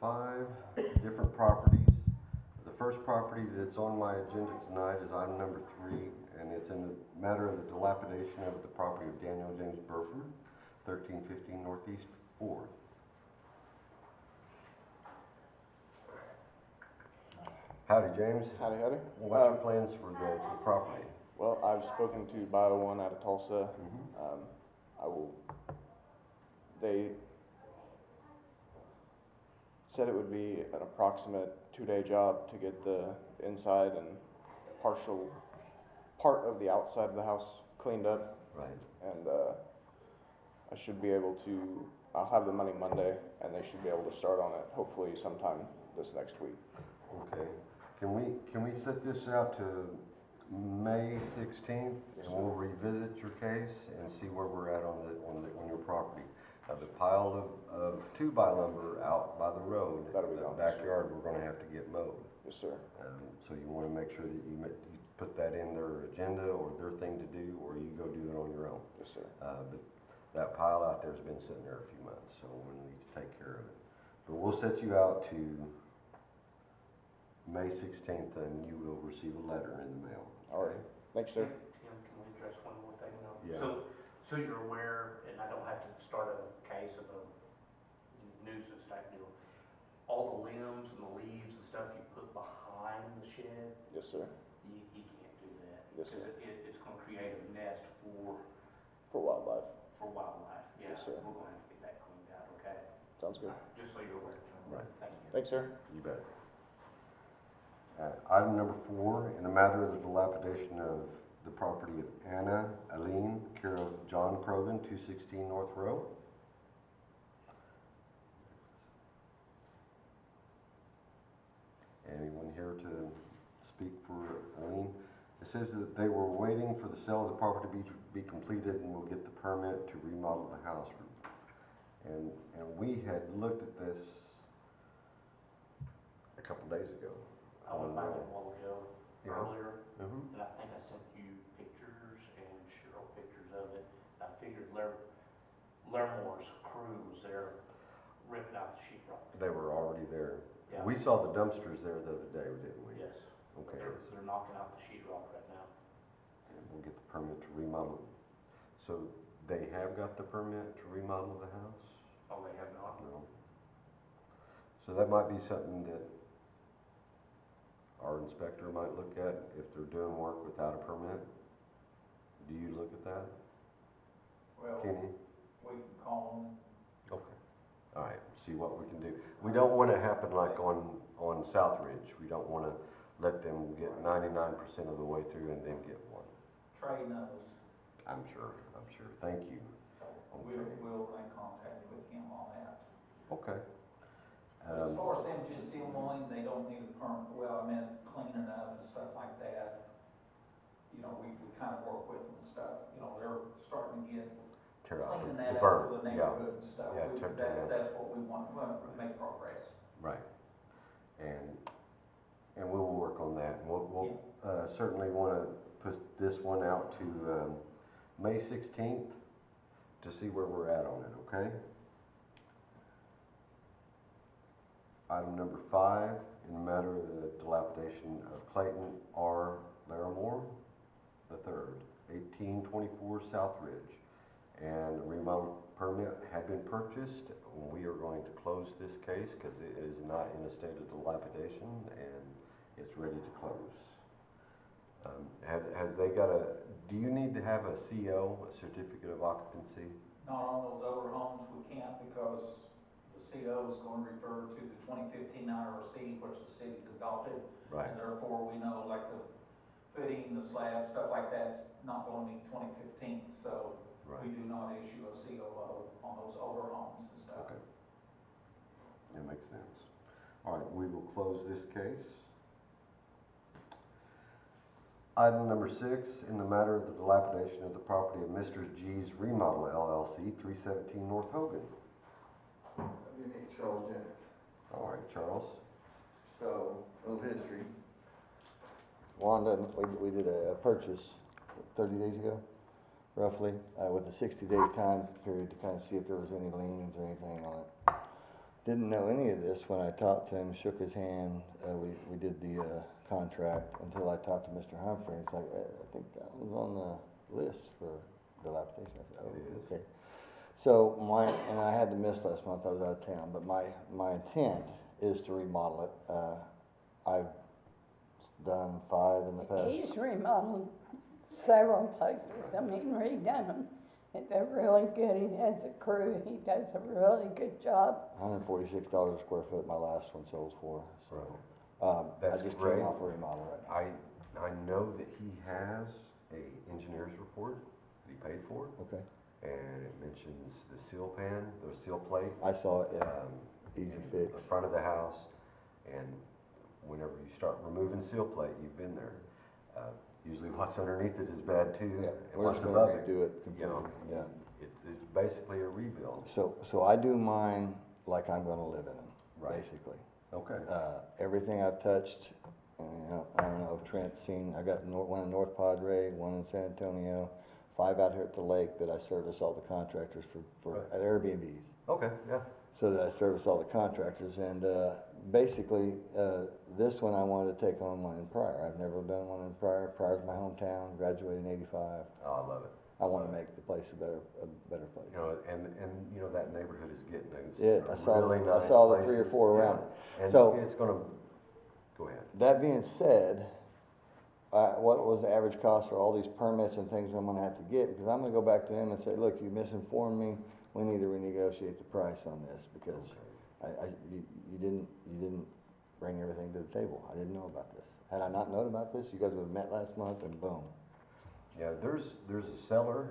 5 different properties. The first property that's on my agenda tonight is item number 3, and it's in the matter of the dilapidation of the property of Daniel James Burford, 1315 Northeast 4th. Howdy, James. Howdy, howdy. What's your plans for the property? Well, I've spoken to Bio One out of Tulsa. They said it would be an approximate 2-day job to get the inside and partial part of the outside of the house cleaned up. Right. And I should be able to, I'll have the money Monday, and they should be able to start on it hopefully sometime this next week. Okay. Can we set this out to May 16th, and we'll revisit your case and see where we're at on your property. The pile of 2x lumber out by the road, That'll be the gone. backyard, we're going to have to get mowed. Yes, sir. So you want to make sure that you put that in their agenda or their thing to do, or you go do it on your own. Yes, sir. But that pile out there has been sitting there a few months, so we need to take care of it. But we'll set you out to May 16th, and you will receive a letter in the mail. All right. Thanks, sir. Tim, can we address one more thing though? Yeah. So you're aware, and I don't have to start a case of a nuisance type deal. All the limbs and the leaves and stuff you put behind the shed, Yes, sir. you can't do that. Yes, sir. Because it's gonna create a nest For wildlife. for wildlife. Yeah, Yes, sir. we're gonna have to get that cleaned out, okay? Sounds good. Just so you're aware. Right. Thank you. Thanks, sir. You bet. Item number 4, in the matter of the dilapidation of the property of Anna Aline, care of John Krogan, 216 North Row. Anyone here to speak for Aline? It says that they were waiting for the sale of the property to be completed and will get the permit to remodel the house. And we had looked at this a couple days ago. I went back a while ago, Yeah. earlier, Mm-hmm. and I think I sent you pictures and Cheryl pictures of it. I figured Laremore's crew was there ripping out the sheetrock. They were already there. Yeah. We saw the dumpsters there the other day, didn't we? Yes. Okay. They're knocking out the sheetrock right now. And we'll get the permit to remodel. So they have got the permit to remodel the house? Oh, they have not? No. So that might be something that our inspector might look at if they're doing work without a permit. Do you look at that, Well, Kenny? we can call them. Okay. All right, see what we can do. We don't want to happen like on Southridge. We don't want to let them get 99% of the way through and then get one. Trey knows, I'm sure. Thank you. so Okay. we'll make contact with him on that. Okay. As far as them just still mowing, they don't need a permit, well, I meant cleaning up and stuff like that. You know, we kind of work with them and stuff, you know, they're starting to get, Tear out cleaning the that burn. up for the Yeah. neighborhood and stuff. Yeah, tear that. That's what we want to make progress. Right. And we will work on that. We'll certainly want to put this one out to May 16th to see where we're at on it, okay? Item number 5, in the matter of the dilapidation of Clayton R. Larimore III, 1824 Southridge. And a remodel permit had been purchased. We are going to close this case because it is not in a state of dilapidation and it's ready to close. Has they got do you need to have a CO, a certificate of occupancy? Not on those older homes, we can't, because the CO is going to refer to the 2015 IRC, which the city's adopted. Right. And therefore, we know, like the footing, the slab, stuff like that's not going to meet 2015, so we do not issue a COO on those older homes and stuff. Okay. That makes sense. All right, we will close this case. Item number 6, in the matter of the dilapidation of the property of Mr. G's Remodel LLC, 317 North Hogan. You need Charles Jennings. All right, Charles. So, a little history. Wanda, we did a purchase 30 days ago, roughly, with a 60-day time period to kind of see if there was any liens or anything on it. didn't know any of this when I talked to him, shook his hand, we did the, contract, until I talked to Mr. Humphrey, and it's like, I think that was on the list for dilapidation. I said, It is. okay. So and I had to miss last month, I was out of town, but my intent is to remodel it. I've done 5 in the past. He's remodeled several places, I mean, redone them. They're really good, he has a crew, he does a really good job. $146 a square foot, my last one sold for, so. That's I just great. came off a remodel right I know that he has a engineer's report that he paid for, now. Okay, and it mentions the seal pan, the seal plate. I saw it, yeah, easy in fix. the front of the house, and whenever you start removing seal plate, you've been there. Usually what's underneath it is bad too, Yeah, and we're what's just above gonna it, redo it you know, completely, yeah. it's basically a rebuild. So I do mine like I'm gonna live in them, Right. basically. Okay. Everything I've touched, and, I don't know if Trent's seen, I got one in North Padre, one in San Antonio, 5 out here at the lake that I service all the contractors for Right. Airbnbs. Okay, yeah. So that I service all the contractors, and, basically, this one I wanted to take on one in Pryor. I've never done one in Pryor. Pryor's my hometown, graduated in '85. Oh, I love it. I wanna make the place a better place. You know, and you know, that neighborhood is getting, Yeah, it's I saw, really nice I saw the 3 or places. 4 around Yeah. it. And So- it's gonna, go ahead. That being said, what was the average cost for all these permits and things I'm gonna have to get? Because I'm gonna go back to him and say, look, you misinformed me, we need to renegotiate the price on this, because you didn't bring everything to the table. I didn't know about this. Had I not known about this, you guys would've met last month and boom. Yeah, there's a cellar,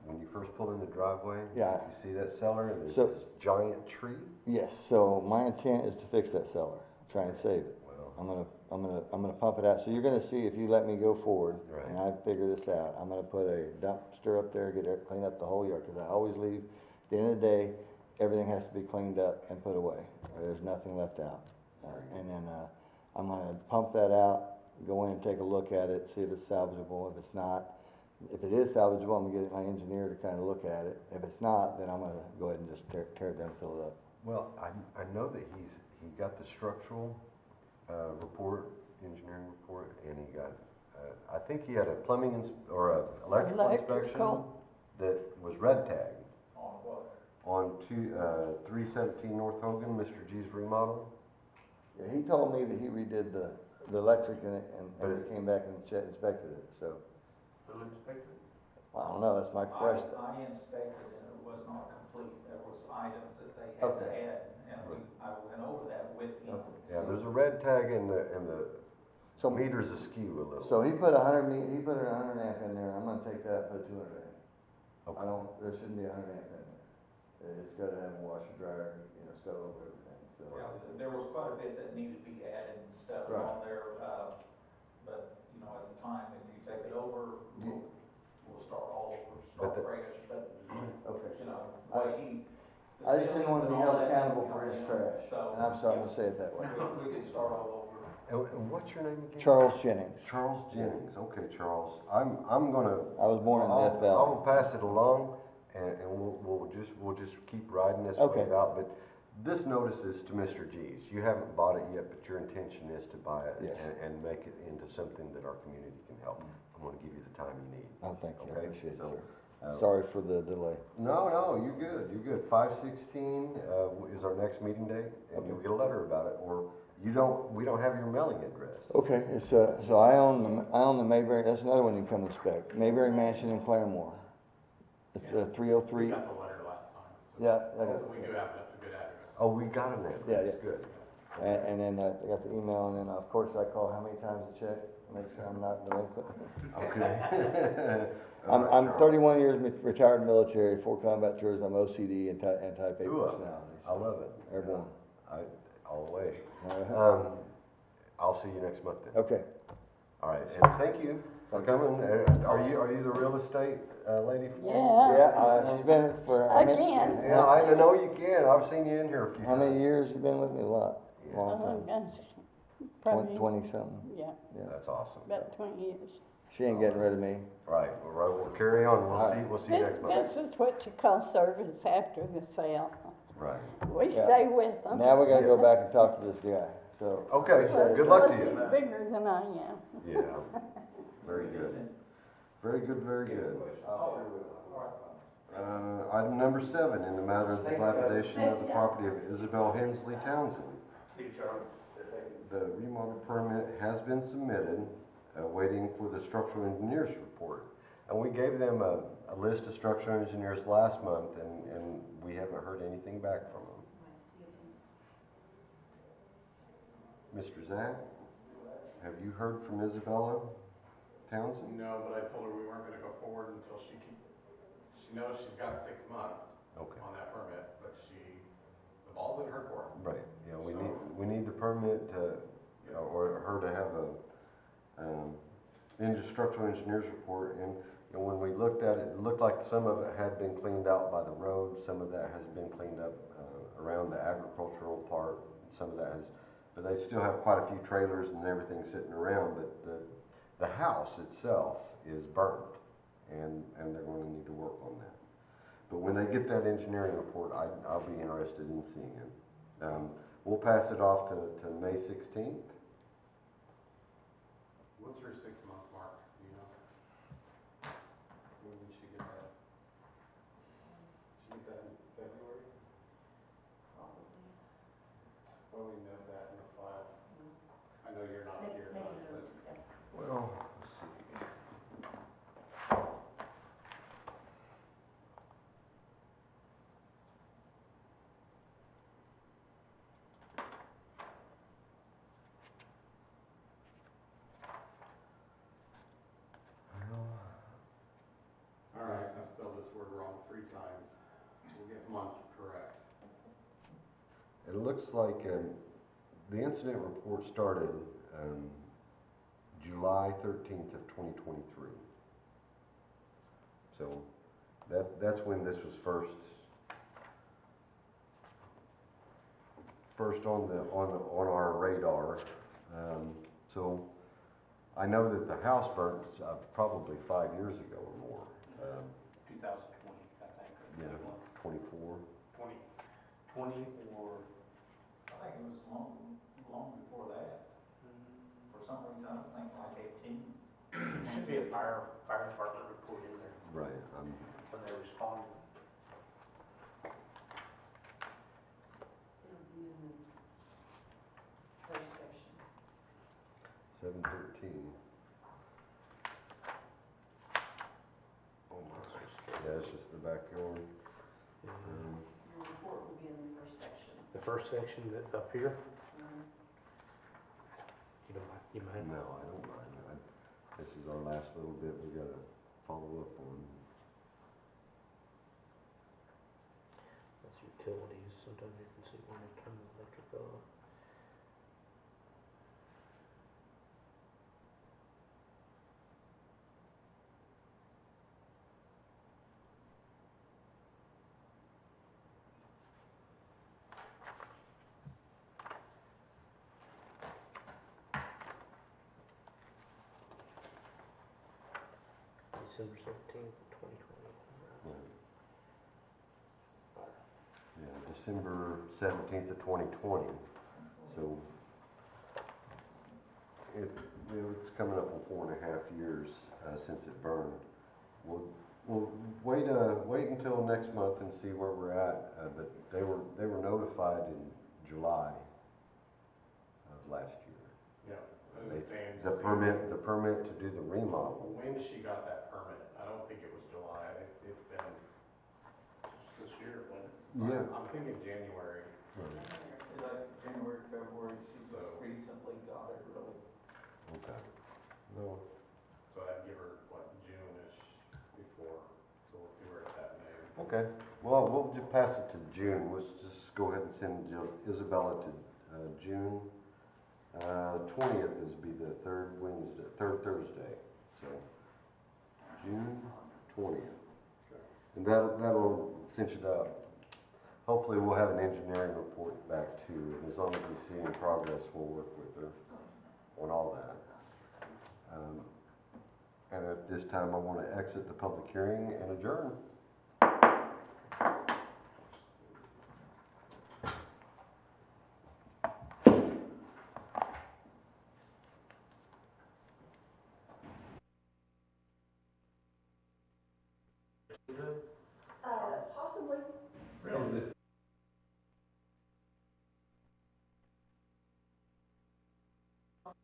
when you first pull in the driveway. Yeah. You see that cellar, and there's So- this giant tree? Yes, so my intent is to fix that cellar, try and save it. Well, I'm gonna pump it out, so you're gonna see if you let me go forward, Right. and I figure this out, I'm gonna put a dumpster up there, clean up the whole yard, cause I always leave, at the end of the day, everything has to be cleaned up and put away, there's nothing left out. And then, I'm gonna pump that out, go in and take a look at it, see if it's salvageable, if it's not, if it is salvageable, I'm gonna get my engineer to kinda look at it, if it's not, then I'm gonna go ahead and just tear it down and fill it up. well, I know that he got the structural, report, engineering report, and he got, I think he had a plumbing or a electrical inspection Electrical. that was red tagged On what? on 317 North Hogan, Mr. G's remodel. Yeah, he told me that he redid the electric and But he came back and inspected it, so, Who inspected? I don't know, that's my question. I inspected it, it was not complete, there was items that they had to Okay. add, and I went over that with him. Yeah, there's a red tag and the So, meter's askew a little. so he put 100 amp in there, I'm gonna take that and put 200 amp. Okay. There shouldn't be 100 amp in there. It's gotta have a washer, dryer, stove, everything, so. Yeah, there was quite a bit that needed to be added and stuff Right. on there, but, at the time, if you take it over, we'll start all over, But start fresh, but, Okay. like he. the I just didn't wanna be ceilings and all held that accountable didn't for come his in, trash, so, and I'm sorry, I'm gonna say it that way. We could start all over. And what's your name again? Charles Jennings, Charles Jennings. Okay, Charles. I'm gonna. I was born in Death Valley. I'll pass it along, and we'll just keep riding this Okay. wave out. But this notice is to Mr. G's. You haven't bought it yet, but your intention is to buy it Yes. and make it into something that our community can help. I'm gonna give you the time you need. oh, thank you, I Okay, appreciate it, so, sir. Sorry for the delay. No, you're good. You're good. 5/16 is our next meeting date, and Okay. you'll get a letter about it, or we don't have your mailing address. Okay, it's, so I own the Mayberry, that's another one you can come inspect, Mayberry Mansion in Claremore. It's, 303. We got the letter last time, so. Yeah, I got So we it. do have a good address. Oh, we got an address. Yeah, yeah. Good. And then, I got the email, and then, of course, I call how many times to check, make sure I'm not delinquent. Okay. I'm 31 years retired military, 4 combat tours, I'm OCD and type A Ooh, personality. I love it. Airborne. All the way. Uh, I'll see you next month then. Okay, All right, and thank you for coming. Are you the real estate lady? Yeah. yeah, she's been for. how many- Again. Yeah, I know you can. I've seen you in here a few How many times. years you been with me? A lot, Yeah. long Oh, time. that's probably, 20 something, yeah, yeah. That's awesome. about 20 years. She ain't getting rid of me. All right, we'll carry on. All right. We'll see you next month. This is what you call service after the sale. Right. We Yeah. stay with them. Now we gotta go back and talk to this guy, so. Okay, Plus- good luck plus to you. he's bigger than I am. Yeah, very good. Very good, very good. Item number 7, in the matter of the dilapidation of the property of Isabel Hensley Townsend. See you, Charlie. The remodel permit has been submitted, waiting for the structural engineer's report. And we gave them a list of structural engineers last month, and we haven't heard anything back from them. Mr. Zach, have you heard from Isabella Townsend? No, but I told her we weren't gonna go forward until she knows she's got 6 months Okay. on that permit, but the ball's in her court. Right, yeah, we need the permit to, or her to have a structural engineer's report, and when we looked at it, it looked like some of it had been cleaned out by the road, some of that has been cleaned up around the agricultural part, some of that has, but they still have quite a few trailers and everything sitting around, but the house itself is burnt, and they're gonna need to work on that. But when they get that engineering report, I'll be interested in seeing it. We'll pass it off to May 16th. What's her 6-month mark, do you know? When did she get that? Did she get that in February? Well, we know that in the file. I know you're not here, but. Well, let's see. All right, I've spelled this word wrong 3 times. We'll get month correct. It looks like the incident report started July 13th of 2023. So that's when this was first on our radar. So I know that the house burnt probably 5 years ago or more. 2020, I think. or Yeah, 24. 20 or, I think it was long before that. For some reason, I was thinking like 18. should be a fire department report in there Right. when they responded. It'll be in the first section. 713. Oh my. Yeah, it's just the backyard. Your report will be in the first section. The first section that up here, Mhm. you mind? No, I don't mind. This is our last little bit we gotta follow up on. That's utilities, sometimes you can see when they turn the electric off. December 17th, 2020. Yeah, December 17th of 2020. So it's coming up on 4.5 years since it burned. We'll wait until next month and see where we're at. But they were notified in July of last year. Yeah. I understand. The permit to do the remodel. When she got that permit, I don't think it was July, I think it's been This year, when Yeah. I'm thinking January. It's like January, February, she just So- recently got it really. Okay. No. So I'd give her, June-ish before, so we'll see where it's at in May. Okay. Well, we'll just pass it to June. Let's just go ahead and send Isabella to June. 20th is be the third Thursday. So June 20th. And that'll cinch it up. Hopefully we'll have an engineering report back too, and as long as we see any progress, we'll work with her on all that. And at this time, I want to exit the public hearing and adjourn. Is it? Possibly. Really? And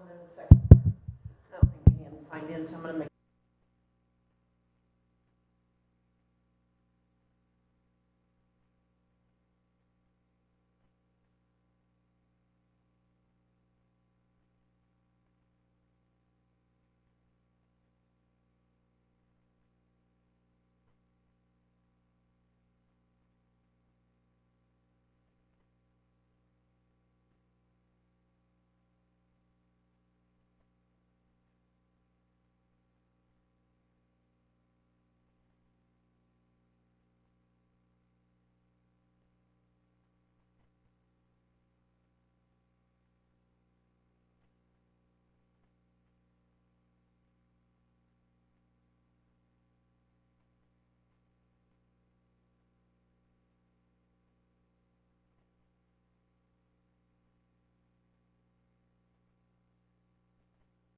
then the second, I don't think any of them signed in, so I'm gonna make